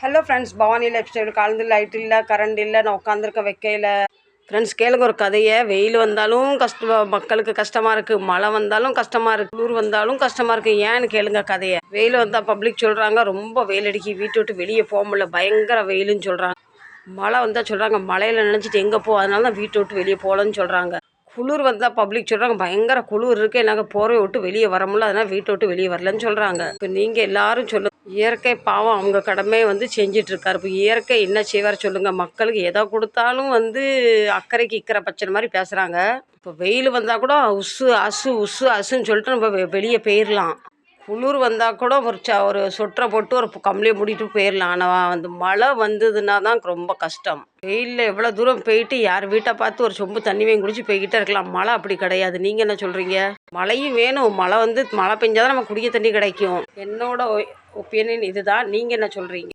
Hello friends, Bhavani life style. காலந்து light இல்லை, current இல்லை, நான் உட்காந்துருக்க வைக்கையில். ஃப்ரெண்ட்ஸ், கேளுங்க ஒரு கதையை. வெயில் வந்தாலும் மக்களுக்கு கஷ்டமாக இருக்குது, மழை வந்தாலும் கஷ்டமாக இருக்குது, குளிர் வந்தாலும் கஷ்டமாக இருக்குது. ஏன்னு கேளுங்க கதையை. வெயில் வந்தால் பப்ளிக் சொல்கிறாங்க ரொம்ப வெயில் அடிக்கி, வீட்டை விட்டு வெளியே போக முடியல, பயங்கர வெயிலுன்னு சொல்கிறாங்க. மழை வந்தால் சொல்கிறாங்க மழையில் நினச்சிட்டு எங்கே போ, அதனால தான் வீட்டை விட்டு வெளியே போகலன்னு சொல்கிறாங்க. குளிர் வந்தால் பப்ளிக் சொல்கிறாங்க பயங்கர குளிர் இருக்குது, எனக்கு போர்வை விட்டு வெளியே வர முடியல, அதனால் வீட்டை விட்டு வெளியே வரலன்னு சொல்கிறாங்க. இப்போ நீங்கள் எல்லாரும் சொல்லுங்கள், இயற்கை பாவம் அவங்க கடமையை செஞ்சிட்ருக்காரு. இப்போ இயற்கை என்ன செய்வார் சொல்லுங்கள். மக்களுக்கு எதை கொடுத்தாலும் அக்கறைக்கு இக்கரை பச்சை மாதிரி பேசுகிறாங்க. இப்போ வெயில் வந்தால் கூட உசு அசு உசு அசுன்னு சொல்லிட்டு நம்ம வெளியே போயிடலாம். குளிர் வந்தால் கூட ஒரு சொட்டரை போட்டு ஒரு கம்பளியை மூடிட்டு போயிடலாம். ஆனால் மழை வந்ததுன்னா தான் ரொம்ப கஷ்டம். வெயிலில் எவ்வளோ தூரம் போயிட்டு யார் வீட்டை பார்த்து ஒரு சொம்பு தண்ணி வாங்கி குடிச்சு போய்கிட்டே இருக்கலாம். மழை அப்படி கிடையாது. நீங்கள் என்ன சொல்கிறீங்க? மழையும் வேணும். மழை பெஞ்சாதான் நம்ம குடிக்க தண்ணி கிடைக்கும். என்னோட ஒப்பீனியன் இதுதான். நீங்கள் என்ன சொல்கிறீங்க?